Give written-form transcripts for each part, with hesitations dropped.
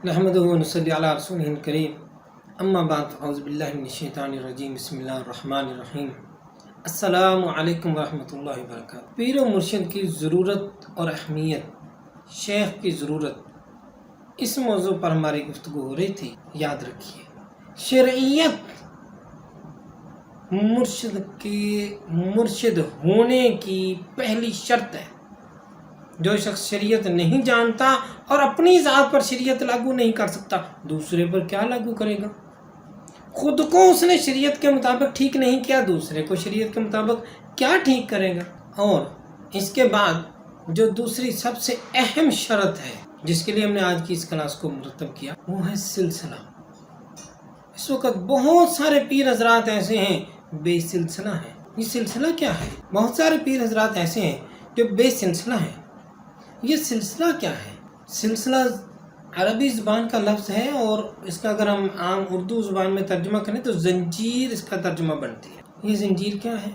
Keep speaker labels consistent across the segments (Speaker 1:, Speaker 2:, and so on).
Speaker 1: نحمده ونصلي على رسوله الكريم اما بعد اعوذ باللہ من الشیطان الرجیم بسم اللہ الرحمن الرحیم السلام علیکم ورحمۃ اللہ وبرکاتہ۔ پیر و مرشد کی ضرورت اور اہمیت، شیخ کی ضرورت، اس موضوع پر ہماری گفتگو ہو رہی تھی۔ یاد رکھیے، شرعیت مرشد ہونے کی پہلی شرط ہے۔ جو شخص شریعت نہیں جانتا اور اپنی ذات پر شریعت لاگو نہیں کر سکتا، دوسرے پر کیا لاگو کرے گا؟ خود کو اس نے شریعت کے مطابق ٹھیک نہیں کیا، دوسرے کو شریعت کے مطابق کیا ٹھیک کرے گا؟ اور اس کے بعد جو دوسری سب سے اہم شرط ہے جس کے لیے ہم نے آج کی اس کلاس کو مرتب کیا، وہ ہے سلسلہ۔ اس وقت بہت سارے پیر حضرات ایسے ہیں بے سلسلہ ہیں۔ یہ سلسلہ کیا ہے؟ بہت سارے پیر حضرات ایسے ہیں جو بے سلسلہ ہیں۔ یہ سلسلہ کیا ہے؟ سلسلہ عربی زبان کا لفظ ہے، اور اس کا اگر ہم عام اردو زبان میں ترجمہ کریں تو زنجیر اس کا ترجمہ بنتی ہے۔ یہ زنجیر کیا ہے؟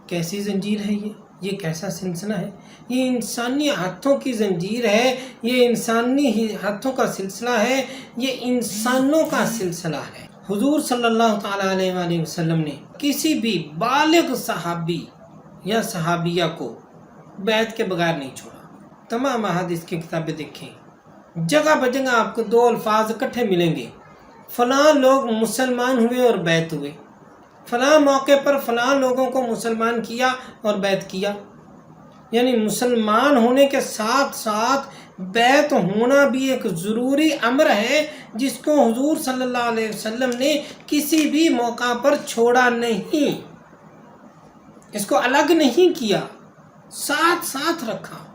Speaker 1: کیسی زنجیر ہے یہ کیسا سلسلہ ہے؟ یہ انسانی ہاتھوں کی زنجیر ہے، یہ انسانی ہاتھوں کا سلسلہ ہے، یہ انسانوں کا سلسلہ ہے۔ حضور صلی اللہ تعالیٰ علیہ وآلہ وسلم نے کسی بھی بالغ صحابی یا صحابیہ کو بیعت کے بغیر نہیں چھوڑا۔ تمام احادیث کی کتابیں دیکھیں، جگہ بجگہ آپ کو دو الفاظ اکٹھے ملیں گے، فلاں لوگ مسلمان ہوئے اور بیعت ہوئے، فلاں موقع پر فلاں لوگوں کو مسلمان کیا اور بیعت کیا۔ یعنی مسلمان ہونے کے ساتھ ساتھ بیعت ہونا بھی ایک ضروری امر ہے، جس کو حضور صلی اللہ علیہ وسلم نے کسی بھی موقع پر چھوڑا نہیں، اس کو الگ نہیں کیا، ساتھ ساتھ رکھا۔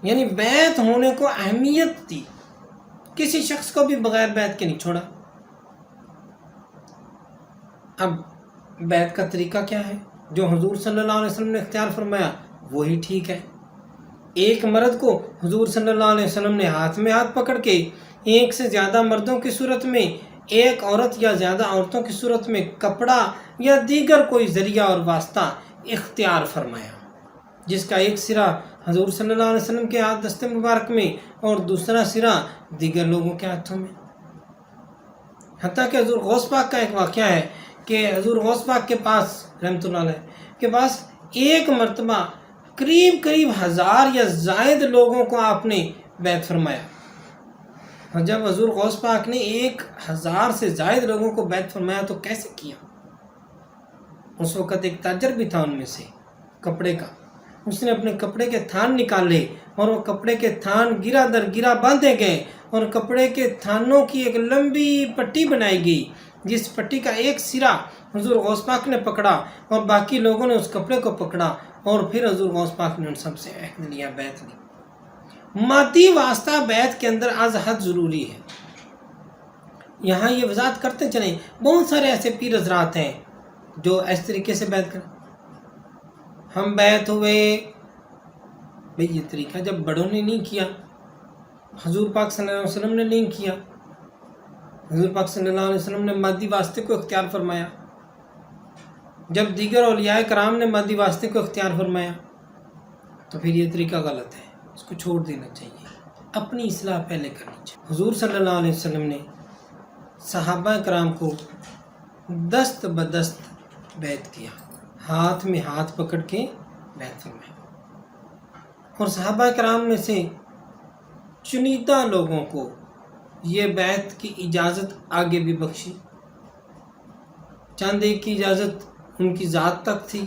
Speaker 1: یعنی بیعت ہونے کو اہمیت دی، کسی شخص کو بھی بغیر بیعت کے نہیں چھوڑا۔ اب بیعت کا طریقہ کیا ہے؟ جو حضور صلی اللہ علیہ وسلم نے اختیار فرمایا وہی ٹھیک ہے۔ ایک مرد کو حضور صلی اللہ علیہ وسلم نے ہاتھ میں ہاتھ پکڑ کے ایک سے زیادہ مردوں کی صورت میں، ایک عورت یا زیادہ عورتوں کی صورت میں کپڑا یا دیگر کوئی ذریعہ اور واسطہ اختیار فرمایا، جس کا ایک سرا حضور صلی اللہ علیہ وسلم کے ہاتھ دست مبارک میں اور دوسرا سرا دیگر لوگوں کے ہاتھوں میں۔ حتیٰ کہ حضور غوث پاک کا ایک واقعہ ہے کہ حضور غوث پاک کے پاس رحمۃ اللہ علیہ کے پاس ایک مرتبہ قریب 1000 یا زائد لوگوں کو آپ نے بیعت فرمایا، اور جب حضور غوث پاک نے 1000 سے زائد لوگوں کو بیعت فرمایا تو کیسے کیا؟ اس وقت ایک تاجر بھی تھا ان میں سے کپڑے کا، اس نے اپنے کپڑے کے تھان نکالے اور وہ کپڑے کے تھان گرا در گرا باندھے گئے، اور کپڑے کے تھانوں کی ایک لمبی پٹی بنائی گئی، جس پٹی کا ایک سرا حضور غوث پاک نے پکڑا اور باقی لوگوں نے اس کپڑے کو پکڑا، اور پھر حضور غوث پاک نے ان سب سے عہد لیا، بیعت لی۔ مادی واسطہ بیعت کے اندر از حد ضروری ہے۔ یہاں یہ وضاحت کرتے چلیں، بہت سارے ایسے پیر حضرات ہیں جو اس طریقے سے بیعت کریں، ہم بیعت ہوئے، بھئی یہ طریقہ جب بڑوں نے نہیں کیا، حضور پاک صلی اللہ علیہ وسلم نے نہیں کیا، حضور پاک صلی اللہ علیہ وسلم نے مادی واسطے کو اختیار فرمایا، جب دیگر اولیاء کرام نے مادی واسطے کو اختیار فرمایا، تو پھر یہ طریقہ غلط ہے، اس کو چھوڑ دینا چاہیے، اپنی اصلاح پہلے کرنی چاہیے۔ حضور صلی اللہ علیہ وسلم نے صحابہ کرام کو دست بدست بیعت کیا، ہاتھ میں ہاتھ پکڑ کے بیعت فرمائی، اور صحابہ کرام میں سے چنیدہ لوگوں کو یہ بیعت کی اجازت آگے بھی بخشی۔ چند ایک کی اجازت ان کی ذات تک تھی،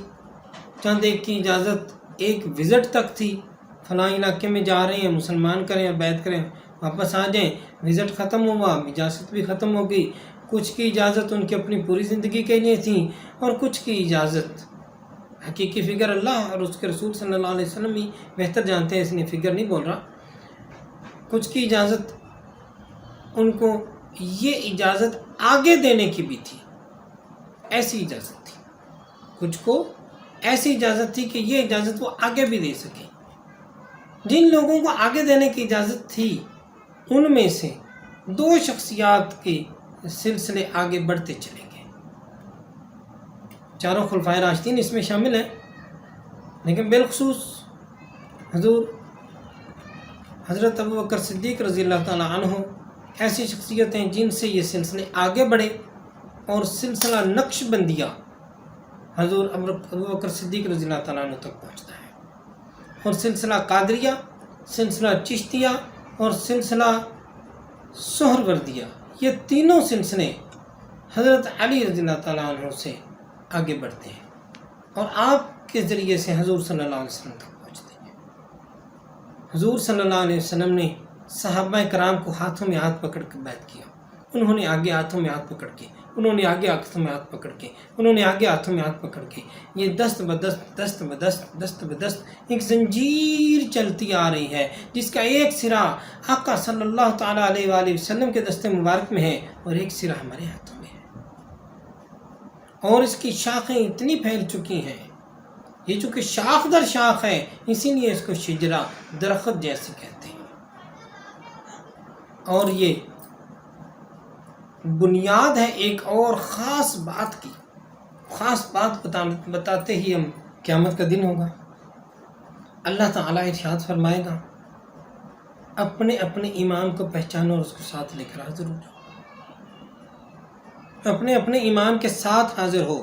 Speaker 1: چند ایک کی اجازت ایک وزٹ تک تھی، فلاں علاقے میں جا رہے ہیں، مسلمان کریں اور بیعت کریں، واپس آ جائیں، وزٹ ختم ہوا، اجازت بھی ختم ہو گئی۔ کچھ کی اجازت ان کی اپنی پوری زندگی کے لیے تھی، اور کچھ کی اجازت حقیقی فگر اللہ اور اس کے رسول صلی اللہ علیہ وسلم ہی بہتر جانتے ہیں، اس نے فگر نہیں بول رہا، کچھ کی اجازت ان کو یہ اجازت آگے دینے کی بھی تھی، ایسی اجازت تھی، کچھ کو ایسی اجازت تھی کہ یہ اجازت وہ آگے بھی دے سکیں۔ جن لوگوں کو آگے دینے کی اجازت تھی ان میں سے 2 شخصیات کے سلسلے آگے بڑھتے چلے گئے۔ چاروں خلفائے راشدین اس میں شامل ہیں، لیکن بالخصوص حضرت ابو بکر صدیق رضی اللہ تعالیٰ عنہ ایسی شخصیتیں جن سے یہ سلسلے آگے بڑھے اور سلسلہ نقش بندیہ حضور ابو بکر صدیق رضی اللہ تعالیٰ عنہ تک پہنچتا ہے، اور سلسلہ قادریہ، سلسلہ چشتیہ اور سلسلہ سہروردیہ، یہ تینوں سلسلے حضرت علی رضی اللہ تعالیٰ عنہ سے آگے بڑھتے ہیں اور آپ کے ذریعے سے حضور صلی اللہ علیہ وسلم تک پہنچتے ہیں۔ حضور صلی اللہ علیہ وسلم نے صحابہ کرام کو ہاتھوں میں ہاتھ پکڑ کے بیعت کیا، انہوں نے آگے ہاتھوں میں ہاتھ پکڑ کے، انہوں نے آگے ہاتھوں میں ہاتھ پکڑ کے، انہوں نے آگے ہاتھوں میں ہاتھ پکڑ کے، یہ دست بدست دست بدست دست بدست ایک زنجیر چلتی آ رہی ہے جس کا ایک سرا آقا صلی اللہ تعالیٰ علیہ وآلہ وسلم کے دست مبارک میں ہے اور ایک سرا ہمارے ہاتھوں میں ہے، اور اس کی شاخیں اتنی پھیل چکی ہیں، یہ چونکہ شاخ در شاخ ہے اسی لیے اس کو شجرہ درخت جیسے کہتے ہیں، اور یہ بنیاد ہے ایک اور خاص بات کی، خاص بات بتاتے ہی ہم قیامت کا دن ہوگا، اللہ تعالیٰ ارشاد فرمائے گا اپنے اپنے امام کو پہچانو اور اس کو ساتھ لے کر حاضر ہو جاؤ، اپنے اپنے امام کے ساتھ حاضر ہو۔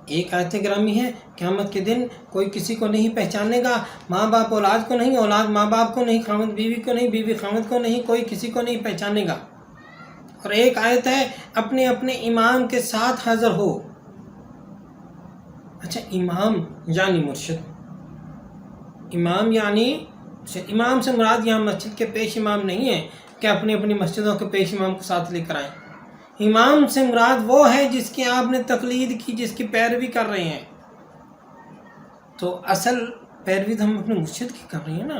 Speaker 1: ایک آیت گرامی ہے، قیامت کے دن کوئی کسی کو نہیں پہچانے گا، ماں باپ اولاد کو نہیں، اولاد ماں باپ کو نہیں، خاوند بیوی کو نہیں، بیوی خاوند کو نہیں، کوئی کسی کو نہیں پہچانے گا۔ اور ایک آیت ہے اپنے اپنے امام کے ساتھ حاضر ہو۔ اچھا، امام یعنی مرشد، امام یعنی امام سے مراد یہاں مسجد کے پیش امام نہیں ہے کہ اپنی اپنی مسجدوں کے پیش امام کو ساتھ لے کر آئیں، امام سے مراد وہ ہے جس کی آپ نے تقلید کی، جس کی پیروی کر رہے ہیں، تو اصل پیروی تو ہم اپنے مرشد کی کر رہے ہیں نا،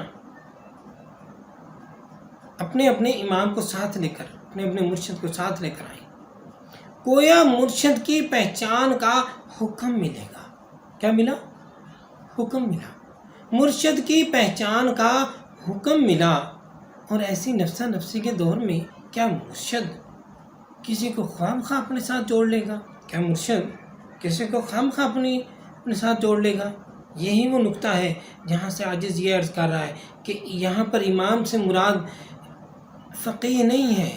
Speaker 1: اپنے اپنے امام کو ساتھ لے کر، اپنے اپنے مرشد کو ساتھ لے کر آئیں، گویا مرشد کی پہچان کا حکم ملے گا۔ کیا ملا؟ حکم ملا، مرشد کی پہچان کا حکم ملا۔ اور ایسی نفسا نفسی کے دور میں کیا مرشد کسی کو خواہ اپنے ساتھ جوڑ لے گا؟ کیا مرشد کسی کو خواہ اپنے ساتھ جوڑ لے گا؟ یہی وہ نقطہ ہے جہاں سے عاجز یہ عرض کر رہا ہے کہ یہاں پر امام سے مراد فقیہ نہیں ہے،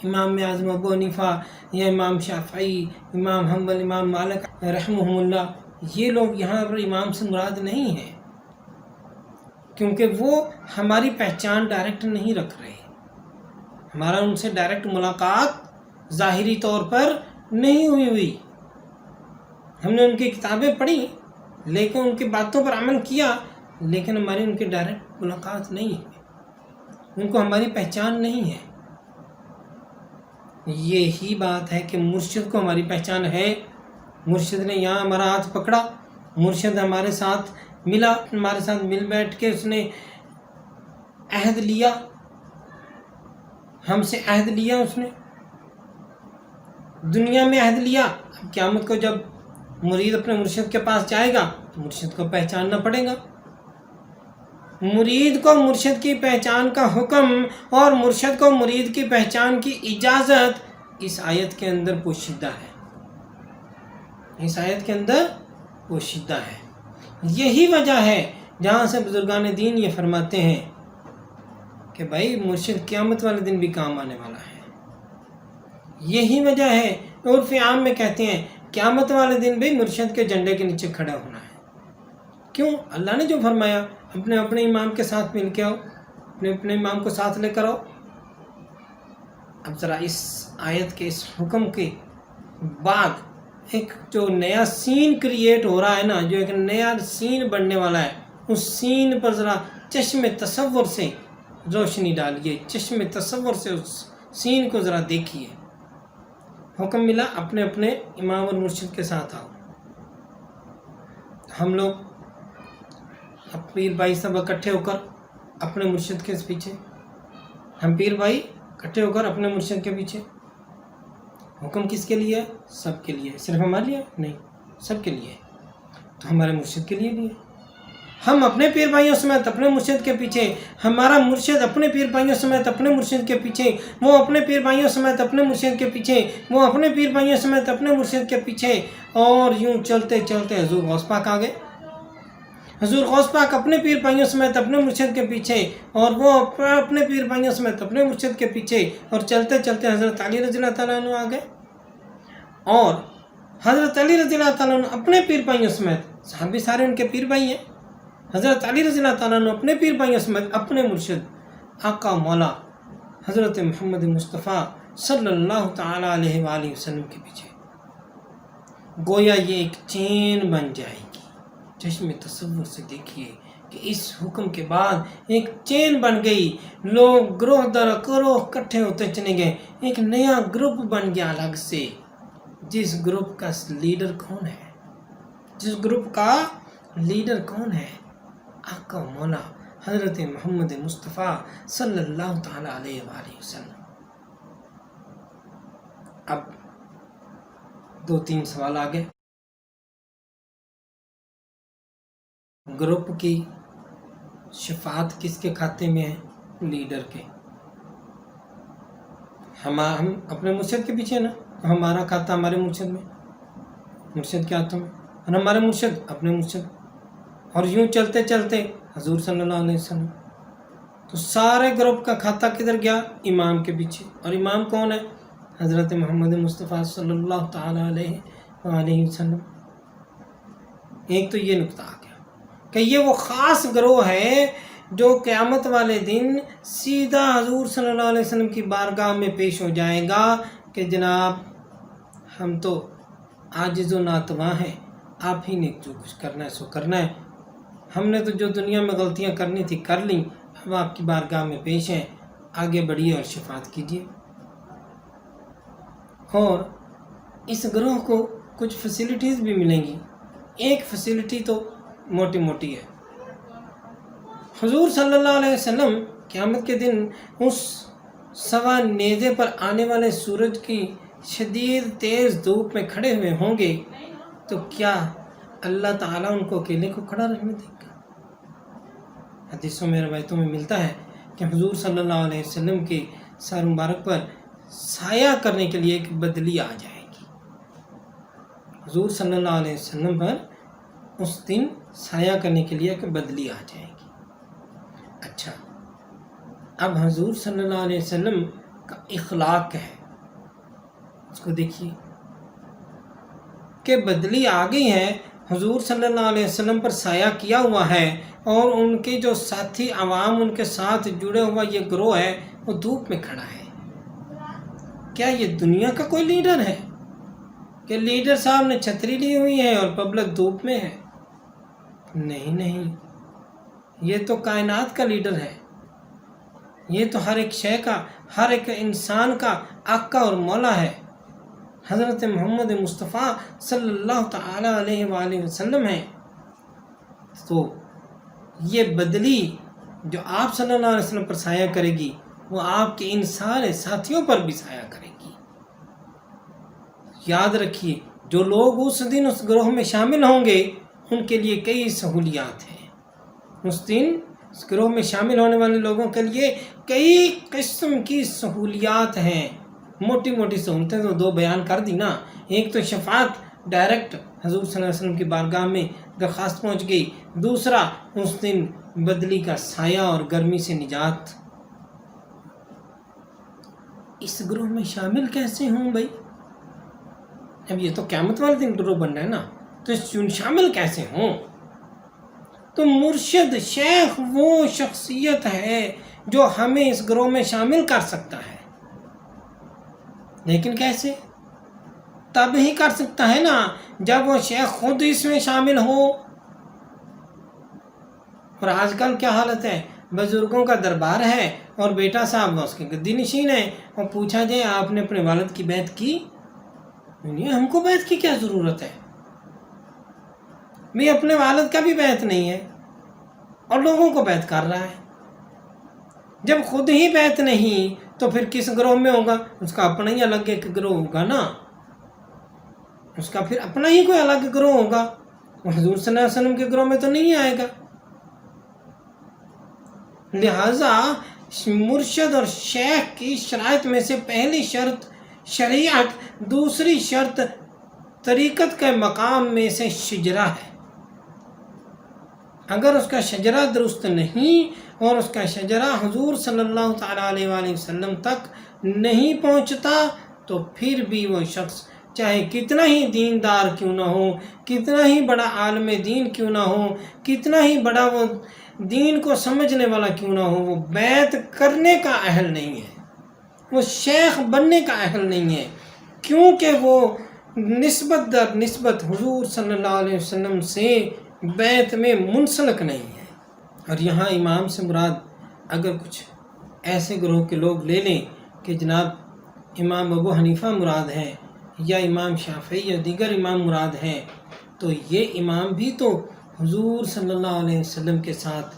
Speaker 1: امام اعظم ابو حنیفہ یا امام شافعی، امام حنبل، امام مالک رحمہم اللہ، یہ لوگ یہاں پر امام سے مراد نہیں ہیں، کیونکہ وہ ہماری پہچان ڈائریکٹ نہیں رکھ رہے، ہمارا ان سے ڈائریکٹ ملاقات ظاہری طور پر نہیں ہوئی، ہم نے ان کی کتابیں پڑھی لیکن ان کی باتوں پر عمل کیا، لیکن ہماری ان کی ڈائریکٹ ملاقات نہیں ہے، ان کو ہماری پہچان نہیں ہے۔ یہی بات ہے کہ مرشد کو ہماری پہچان ہے، مرشد نے یہاں ہمارا ہاتھ پکڑا، مرشد ہمارے ساتھ ملا، ہمارے ساتھ مل بیٹھ کے اس نے عہد لیا، ہم سے عہد لیا، اس نے دنیا میں عہد لیا، اب قیامت کو جب مرید اپنے مرشد کے پاس جائے گا تو مرشد کو پہچاننا پڑے گا، مرید کو مرشد کی پہچان کا حکم اور مرشد کو مرید کی پہچان کی اجازت اس آیت کے اندر پوشیدہ ہے، اس آیت کے اندر پوشیدہ ہے۔ یہی وجہ ہے جہاں سے بزرگان دین یہ فرماتے ہیں کہ بھائی مرشد قیامت والے دن بھی کام آنے والا ہے، یہی وجہ ہے عرف عام میں کہتے ہیں قیامت والے دن بھی مرشد کے جھنڈے کے نیچے کھڑا ہونا ہے۔ کیوں؟ اللہ نے جو فرمایا اپنے اپنے امام کے ساتھ مل کے آؤ، اپنے اپنے امام کو ساتھ لے کر آؤ۔ اب ذرا اس آیت کے اس حکم کے بعد ایک جو نیا سین کریٹ ہو رہا ہے نا، جو ایک نیا سین بننے والا ہے، اس سین پر ذرا چشم تصور سے روشنی ڈالیے، چشم تصور سے اس سین کو ذرا دیکھیے۔ حکم ملا اپنے اپنے امام اور مرشد کے ساتھ آؤ، ہم لوگ پیر بھائی سب اکٹھے ہو کر اپنے مرشد کے پیچھے، ہم پیر بھائی اکٹھے ہو کر اپنے مرشد کے پیچھے۔ حکم کس کے لیے؟ سب کے لیے، صرف ہمارے لیے نہیں، سب کے لیے، تو ہمارے مرشد کے لیے بھی ہے۔ ہم اپنے پیر بھائیوں سمیت اپنے مرشد کے پیچھے، ہمارا مرشد اپنے پیر بھائیوں سمیت اپنے مرشد کے پیچھے، وہ اپنے پیر بھائیوں سمیت اپنے مرشد کے پیچھے، وہ اپنے پیر بھائیوں سمیت اپنے مرشد کے پیچھے، اور یوں چلتے چلتے حضور غوث پاک آ گئے۔ حضور غوث پاک اپنے پیر بھائیوں سمیت اپنے مرشد کے پیچھے، اور وہ اپنے پیر بھائیوں سمیت اپنے مرشد کے پیچھے، اور چلتے چلتے حضرت علی رضی اللہ تعالیٰ عنہ آ گئے، اور حضرت علی رضی اللہ تعالیٰ عنہ اپنے پیر بھائیوں سمیت، صحابی سارے ان کے پیر بھائی ہیں، حضرت علی رضی اللہ تعالیٰ عنہ اپنے پیر بھائیوں سمیت اپنے مرشد آقا مولا حضرت محمد مصطفیٰ صلی اللہ تعالیٰ علیہ وآلہ وسلم کے پیچھے، گویا یہ ایک چین بن جائے گی۔ چشم تصور سے دیکھیے کہ اس حکم کے بعد ایک چین بن گئی، لوگ گروہ در گروہ اکٹھے ہوتے چلے گئے، ایک نیا گروپ بن گیا الگ سے، جس گروپ کا لیڈر کون ہے؟ جس گروپ کا لیڈر کون ہے؟ آقا مولا حضرت محمد مصطفیٰ صلی اللہ تعالیٰ علیہ وآلہ وسلم۔ اب 2-3 سوال آگے۔ گروپ کی شفاعت کس کے کھاتے میں ہے؟ لیڈر کے۔ ہم اپنے مرشد کے پیچھے نا، ہمارا کھاتا ہمارے مرشد میں، مرشد کے ہاتھوں میں، اور ہمارے مرشد اپنے مرشد، اور یوں چلتے چلتے حضور صلی اللہ علیہ وسلم۔ تو سارے گروپ کا کھاتا کدھر گیا؟ امام کے پیچھے، اور امام کون ہے؟ حضرت محمد مصطفیٰ صلی اللہ تعالیٰ علیہ وآلہ وسلم۔ ایک تو یہ نقطہ آ گیا کہ یہ وہ خاص گروہ ہے جو قیامت والے دن سیدھا حضور صلی اللہ علیہ وسلم کی بارگاہ میں پیش ہو جائے گا کہ جناب ہم تو عاجز و ناتواں ہیں، آپ ہی نے جو کچھ کرنا ہے سو کرنا ہے، ہم نے تو جو دنیا میں غلطیاں کرنی تھی کر لیں، اب آپ کی بارگاہ میں پیش ہیں، آگے بڑھیے اور شفاعت کیجیے۔ اور اس گروہ کو کچھ فیسلٹیز بھی ملیں گی۔ ایک فیسلٹی تو موٹی موٹی ہے، حضور صلی اللہ علیہ وسلم قیامت کے دن اس سوا نیزے پر آنے والے سورج کی شدید تیز دھوپ میں کھڑے ہوئے ہوں گے، تو کیا اللہ تعالیٰ ان کو اکیلے کو کھڑا رہنے دے گا؟ حدیثوں میں روایتوں میں ملتا ہے کہ حضور صلی اللہ علیہ وسلم کے سر مبارک پر سایہ کرنے کے لیے ایک بدلی آ جائے گی۔ حضور صلی اللہ علیہ وسلم پر اس دن سایہ کرنے کے لیے ایک بدلی آ جائے گی۔ اچھا، اب حضور صلی اللہ علیہ وسلم کا اخلاق ہے، اس کو دیکھیے کہ بدلی آ گئی ہے، حضور صلی اللہ علیہ وسلم پر سایہ کیا ہوا ہے، اور ان کے جو ساتھی عوام ان کے ساتھ جڑے ہوا یہ گروہ ہے وہ دھوپ میں کھڑا ہے۔ کیا یہ دنیا کا کوئی لیڈر ہے کہ لیڈر صاحب نے چھتری لی ہوئی ہے اور پبلک دھوپ میں ہے؟ نہیں نہیں، یہ تو کائنات کا لیڈر ہے، یہ تو ہر ایک شے کا، ہر ایک انسان کا آقا اور مولا ہے، حضرت محمد مصطفیٰ صلی اللہ تعالیٰ علیہ وآلہ وسلم ہے۔ تو یہ بدلی جو آپ صلی اللہ علیہ وسلم پر سایہ کرے گی وہ آپ کے ان سارے ساتھیوں پر بھی سایہ کرے گی۔ یاد رکھیے، جو لوگ اس دن اس گروہ میں شامل ہوں گے ان کے لیے کئی سہولیات ہیں۔ اس دن اس گروہ میں شامل ہونے والے لوگوں کے لیے کئی قسم کی سہولیات ہیں۔ موٹی موٹی سہولتیں تو 2 بیان کر دی نا۔ ایک تو شفاعت، ڈائریکٹ حضور صلی اللہ علیہ وسلم کی بارگاہ میں درخواست پہنچ گئی۔ دوسرا، اس دن بدلی کا سایہ اور گرمی سے نجات۔ اس گروہ میں شامل کیسے ہوں بھائی؟ اب یہ تو قیامت والے دن گروہ بن رہا ہے نا، تو شامل کیسے ہوں؟ تو مرشد شیخ وہ شخصیت ہے جو ہمیں اس گروہ میں شامل کر سکتا ہے، لیکن کیسے؟ تب ہی کر سکتا ہے نا جب وہ شیخ خود اس میں شامل ہو۔ اور آج کل کیا حالت ہے، بزرگوں کا دربار ہے اور بیٹا صاحب اس کے گدی نشین ہے، اور پوچھا جائے آپ نے اپنے والد کی بیعت کی؟ نہیں، ہم کو بیعت کی کیا ضرورت ہے؟ میں اپنے والد کا بھی بیعت نہیں ہے اور لوگوں کو بیعت کر رہا ہے۔ جب خود ہی بیعت نہیں تو پھر کس گروہ میں ہوگا؟ اس کا اپنا ہی الگ ایک گروہ ہوگا نا، اس کا پھر اپنا ہی کوئی الگ گروہ ہوگا، وہ حضور صلی اللہ علیہ وسلم کے گروہ میں تو نہیں آئے گا۔ لہذا مرشد اور شیخ کی شرائط میں سے پہلی شرط شریعت، دوسری شرط طریقت کے مقام میں سے شجرہ ہے۔ اگر اس کا شجرہ درست نہیں اور اس کا شجرہ حضور صلی اللہ تعالیٰ علیہ وآلہ وسلم تک نہیں پہنچتا تو پھر بھی وہ شخص چاہے کتنا ہی دیندار کیوں نہ ہو، کتنا ہی بڑا عالم دین کیوں نہ ہو، کتنا ہی بڑا وہ دین کو سمجھنے والا کیوں نہ ہو، وہ بیعت کرنے کا اہل نہیں ہے، وہ شیخ بننے کا اہل نہیں ہے، کیونکہ وہ نسبت در نسبت حضور صلی اللہ علیہ وسلم سے بیعت میں منسلک نہیں ہے۔ اور یہاں امام سے مراد اگر کچھ ایسے گروہ کے لوگ لے لیں کہ جناب امام ابو حنیفہ مراد ہے یا امام شافعی یا دیگر امام مراد ہیں، تو یہ امام بھی تو حضور صلی اللہ علیہ وسلم کے ساتھ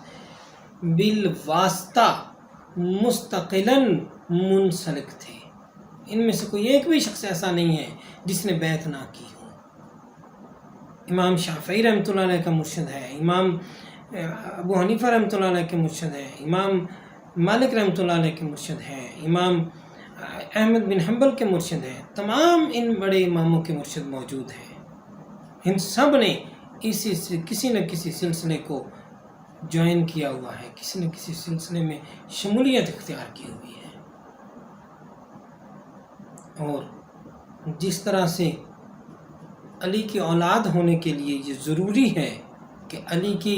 Speaker 1: بالواسطہ مستقلاً منسلک تھے۔ ان میں سے کوئی ایک بھی شخص ایسا نہیں ہے جس نے بیعت نہ کی ہو۔ امام شافعی رحمۃ اللہ علیہ کا مرشد ہے، امام ابو حنیفہ رحمۃ اللہ علیہ کے مرشد ہے، امام مالک رحمۃ اللہ علیہ کے مرشد ہے، امام احمد بن حنبل کے مرشد ہیں، تمام ان بڑے اماموں کے مرشد موجود ہیں۔ ان سب نے کسی نہ کسی سلسلے کو جوائن کیا ہوا ہے، کسی نہ کسی سلسلے میں شمولیت اختیار کی ہوئی ہے۔ اور جس طرح سے علی کی اولاد ہونے کے لیے یہ ضروری ہے کہ علی کی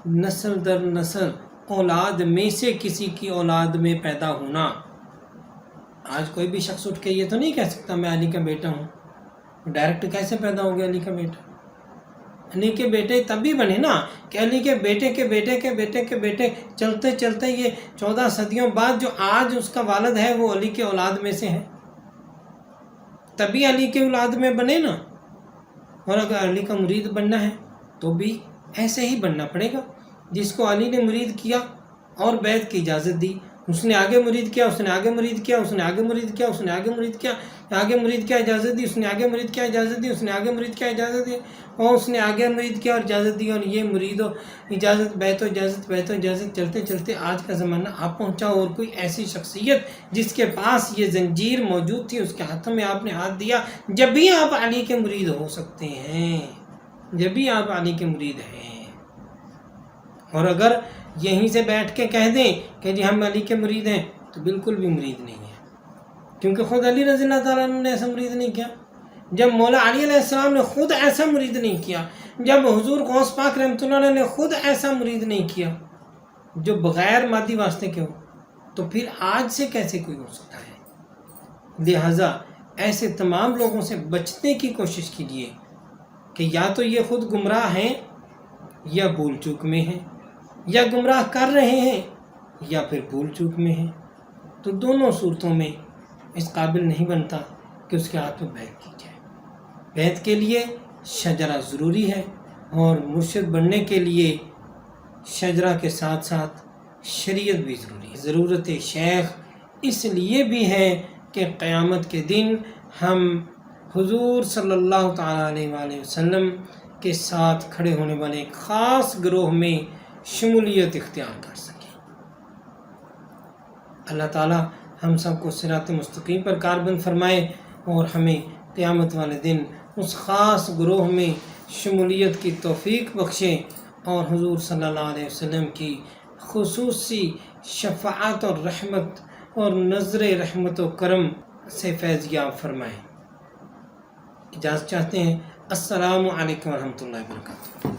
Speaker 1: نسل در نسل اولاد میں سے کسی کی اولاد میں پیدا ہونا، آج کوئی بھی شخص اٹھ کے یہ تو نہیں کہہ سکتا میں علی کا بیٹا ہوں۔ ڈائریکٹ کیسے پیدا ہو گیا علی کا بیٹا؟ علی کے بیٹے تب بھی بنے نا کہ علی کے بیٹے کے بیٹے کے بیٹے کے بیٹے چلتے چلتے یہ 14 صدیوں بعد جو آج اس کا والد ہے وہ علی کے اولاد میں سے ہے، تبھی علی کے اولاد میں بنے نا۔ اور اگر علی کا مرید بننا ہے تو بھی ایسے ہی بننا پڑے گا، جس کو علی نے مرید کیا اور بیعت کی اجازت دی، اس نے آگے مرید کیا، اس نے آگے مرید کیا، اس نے آگے مرید کیا، اس نے آگے مرید کیا، آگے مرید کیا اجازت دی، اس نے آگے مرید کیا اجازت دی، اس نے آگے مرید کیا اجازت دی، اور اس نے آگے مرید کیا اور اجازت دی، اور یہ مرید و اجازت بیعت و اجازت بیعت و اجازت چلتے چلتے آج کا زمانہ آپ پہنچا۔ اور کوئی ایسی شخصیت جس کے پاس یہ زنجیر موجود تھی اس کے ہاتھوں میں آپ نے ہاتھ دیا، جب بھی آپ علی کے مرید ہو سکتے ہیں، جب بھی آپ علی کے مرید ہیں۔ اور اگر یہیں سے بیٹھ کے کہہ دیں کہ جی ہم علی کے مرید ہیں تو بالکل بھی مرید نہیں ہے، کیونکہ خود علی رضی اللہ تعالیٰ عنہ نے ایسا مرید نہیں کیا، جب مولا علی علیہ السلام نے خود ایسا مرید نہیں کیا، جب حضور غوث پاک رحمۃ اللہ علیہ نے خود ایسا مرید نہیں کیا جو بغیر مادی واسطے کے ہو، تو پھر آج سے کیسے کوئی ہو سکتا ہے؟ لہٰذا ایسے تمام لوگوں سے بچنے کی کوشش کیجیے کہ یا تو یہ خود گمراہ ہیں یا بھول چوک میں ہیں، یا گمراہ کر رہے ہیں یا پھر بھول چوک میں ہیں، تو دونوں صورتوں میں اس قابل نہیں بنتا کہ اس کے ہاتھ میں بیعت کی جائے۔ بیعت کے لیے شجرہ ضروری ہے، اور مرشد بننے کے لیے شجرہ کے ساتھ ساتھ شریعت بھی ضروری ہے۔ ضرورت شیخ اس لیے بھی ہے کہ قیامت کے دن ہم حضور صلی اللہ تعالیٰ علیہ وآلہ وسلم کے ساتھ کھڑے ہونے والے ایک خاص گروہ میں شمولیت اختیار کر سکیں۔ اللہ تعالیٰ ہم سب کو صراط مستقیم پر کاربند فرمائے اور ہمیں قیامت والے دن اس خاص گروہ میں شمولیت کی توفیق بخشے، اور حضور صلی اللہ علیہ وسلم کی خصوصی شفاعت اور رحمت اور نظر رحمت و کرم سے فیض یاب فرمائے۔ اجازت چاہتے ہیں۔ السلام علیکم ورحمۃ اللہ وبرکاتہ۔